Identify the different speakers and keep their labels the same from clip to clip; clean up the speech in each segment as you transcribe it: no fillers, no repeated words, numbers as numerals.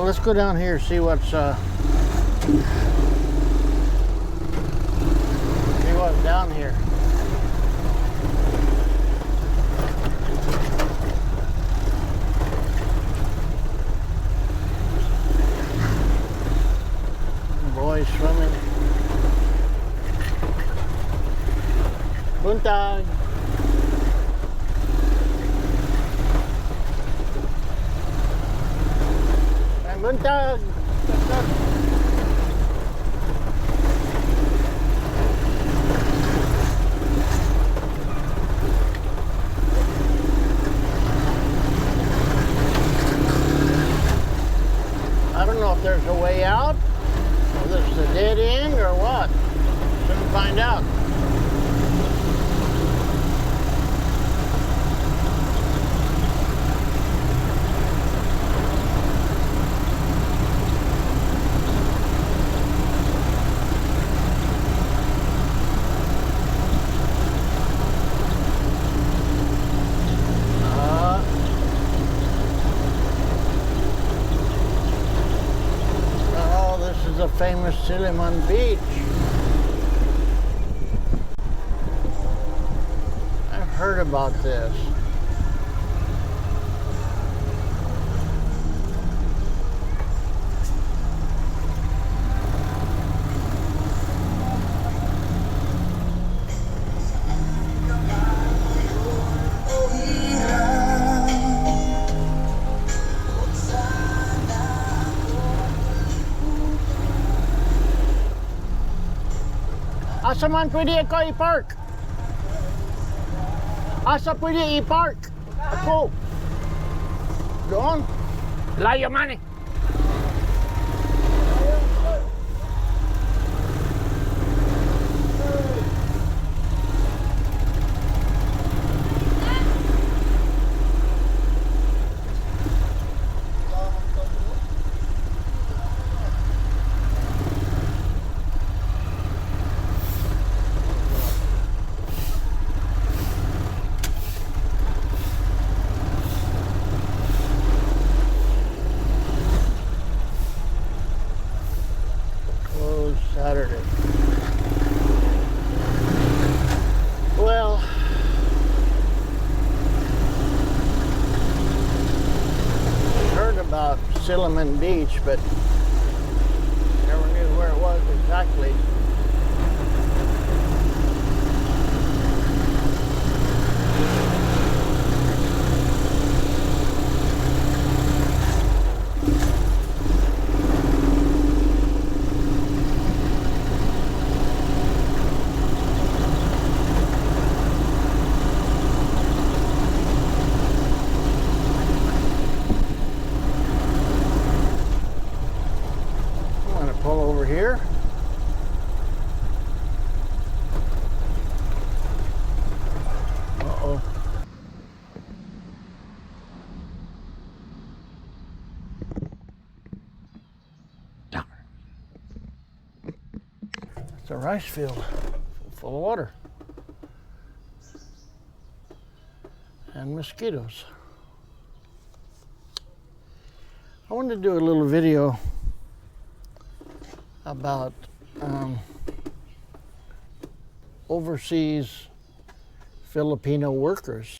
Speaker 1: let's go down here, see what's down here. Boys swimming. Buntag. Buntag. I don't know if there's a way out, or this is a dead end, or what. Soon find out. The famous Silliman Beach. I've heard about this. Asa man pwede ako i-park? Asa pwede i-park? Ako. Doon? Layo man eh. Saturday. Well, heard about Silliman Beach, but never knew where it was exactly. Pull over here. Uh-oh. It's a rice field full of water and mosquitoes. I wanted to do a little video about overseas Filipino workers.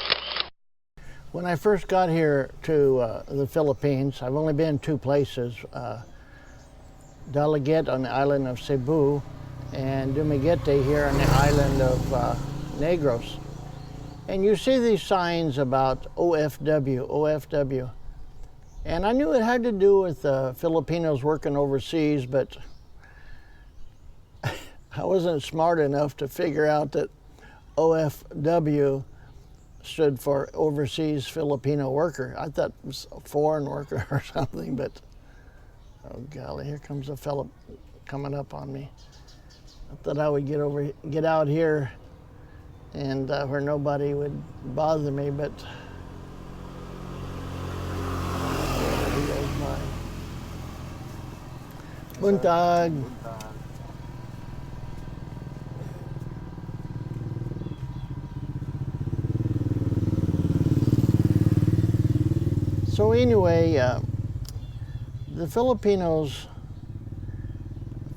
Speaker 1: When I first got here to the Philippines, I've only been two places, Dalaget on the island of Cebu and Dumaguete here on the island of Negros. And you see these signs about OFW, OFW. And I knew it had to do with Filipinos working overseas, but I wasn't smart enough to figure out that OFW stood for Overseas Filipino Worker. I thought it was a foreign worker or something, but oh golly, here comes a fellow coming up on me. I thought I would get out here and where nobody would bother me, but he goes by. Buntag. So anyway, The Filipinos,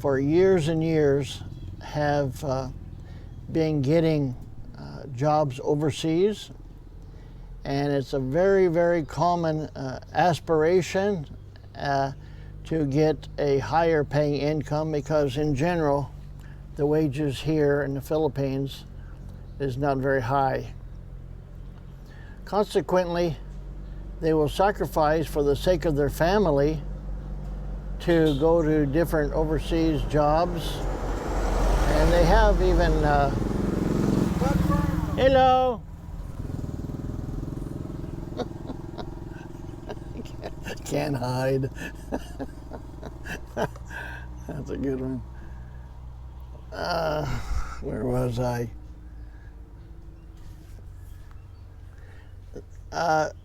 Speaker 1: for years and years, have been getting jobs overseas, and it's a very, very common aspiration to get a higher paying income, because in general the wages here in the Philippines is not very high. Consequently, they will sacrifice for the sake of their family to go to different overseas jobs, and they have even hello. Can't hide. That's a good one. Where was I?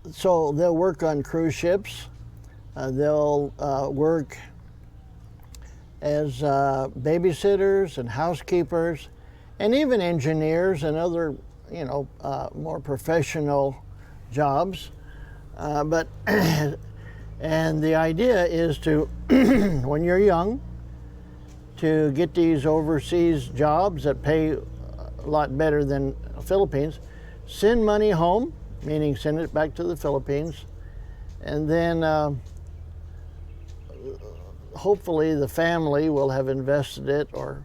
Speaker 1: So they'll work on cruise ships. They'll work as babysitters and housekeepers, and even engineers and other, more professional jobs. But and the idea is to, when you're young, to get these overseas jobs that pay a lot better than the Philippines, send money home, meaning send it back to the Philippines, and then hopefully the family will have invested it or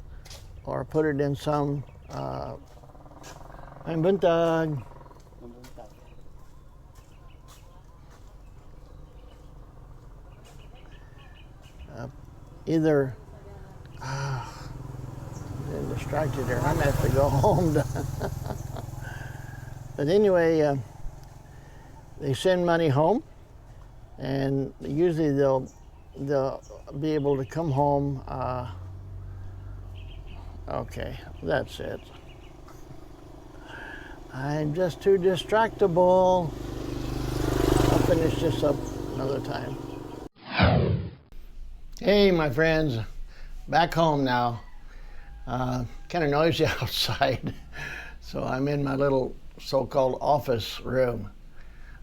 Speaker 1: put it in some either I'm distracted here. I'm gonna have to go home. But anyway, they send money home, and usually they'll be able to come home. Okay, that's it. I'm just too distractible. I'll finish this up another time. Hey, my friends, back home now. Kind of noisy outside, so I'm in my little so-called office room.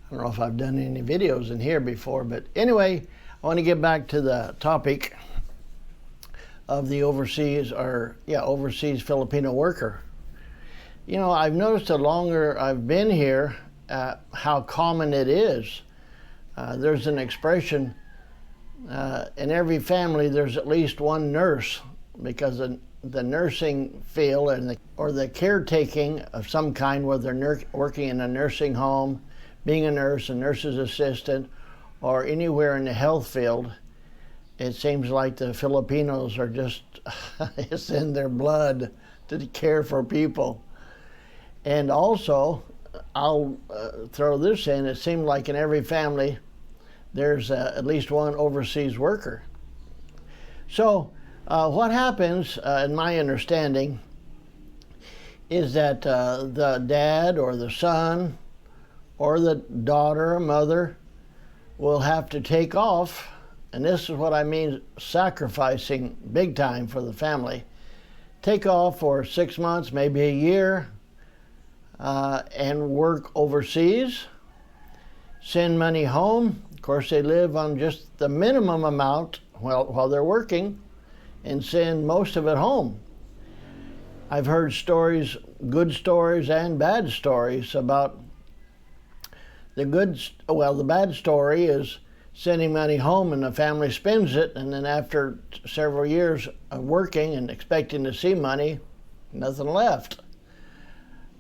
Speaker 1: I don't know if I've done any videos in here before, but anyway, I want to get back to the topic of the overseas Filipino worker. I've noticed the longer I've been here, how common it is. There's an expression, in every family there's at least one nurse, because the nursing field or the caretaking of some kind, whether they're working in a nursing home, being a nurse, a nurse's assistant, or anywhere in the health field, it seems like the Filipinos are just, it's in their blood to care for people. And also, I'll throw this in, it seems like in every family there's at least one overseas worker. So what happens, in my understanding, is that the dad or the son or the daughter or mother will have to take off, and this is what I mean sacrificing big time for the family, take off for 6 months, maybe a year, and work overseas, send money home. Of course, they live on just the minimum amount while they're working, and send most of it home. I've heard stories, good stories and bad stories about the bad story is sending money home and the family spends it, and then after several years of working and expecting to see money, nothing left.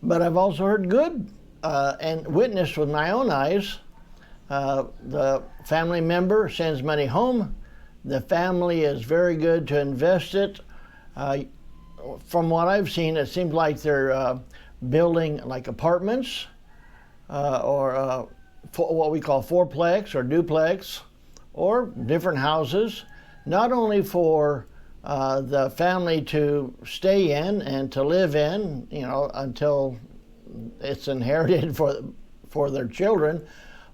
Speaker 1: But I've also heard good and witnessed with my own eyes, the family member sends money home, the family is very good to invest it. From what I've seen, it seems like they're building like apartments or what we call fourplex or duplex, or different houses, not only for the family to stay in and to live in, until it's inherited for their children,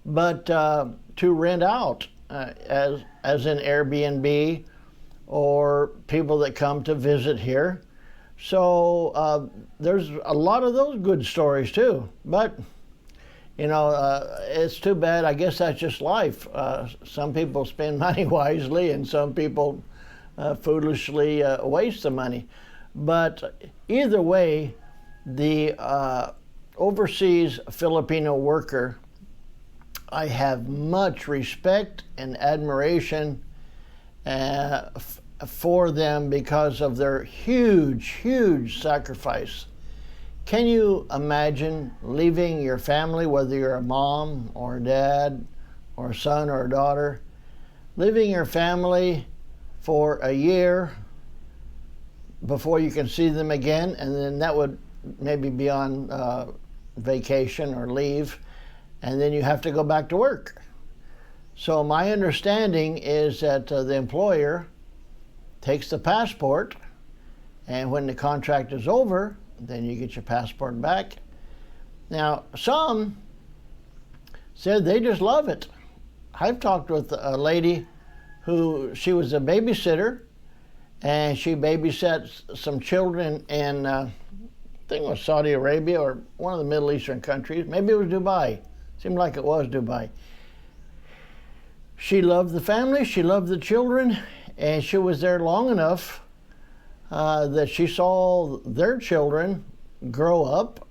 Speaker 1: but to rent out as in Airbnb or people that come to visit here. So there's a lot of those good stories too. But You know, it's too bad. I guess that's just life. Some people spend money wisely, and some people foolishly waste the money. But either way, the overseas Filipino worker, I have much respect and admiration for them because of their huge sacrifice. Can you imagine leaving your family, whether you're a mom or a dad or a son or a daughter, leaving your family for a year before you can see them again, and then that would maybe be on vacation or leave, and then you have to go back to work. So my understanding is that the employer takes the passport, and when the contract is over, then you get your passport back. Now, some said they just love it. I've talked with a lady who, she was a babysitter, and she babysat some children in, I think it was Saudi Arabia or one of the Middle Eastern countries. Maybe it was Dubai. Seemed like it was Dubai. She loved the family, she loved the children, and she was there long enough that she saw their children grow up.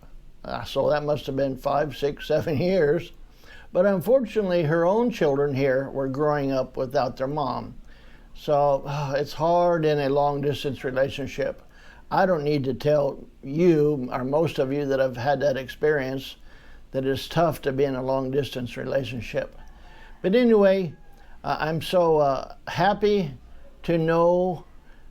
Speaker 1: So that must have been 5, 6, 7 years. But unfortunately, her own children here were growing up without their mom. So it's hard in a long-distance relationship. I don't need to tell you, or most of you that have had that experience, that it's tough to be in a long-distance relationship. But anyway, I'm so happy to know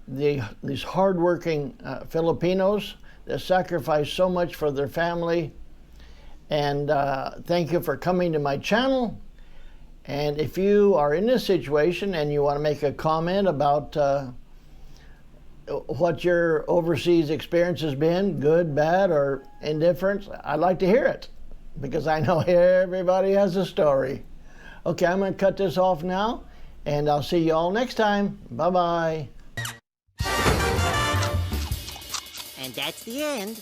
Speaker 1: these hardworking Filipinos that sacrifice so much for their family. And thank you for coming to my channel. And if you are in this situation and you want to make a comment about what your overseas experience has been, good, bad, or indifferent, I'd like to hear it, because I know everybody has a story. Okay, I'm going to cut this off now, and I'll see you all next time. Bye-bye.
Speaker 2: And that's the end.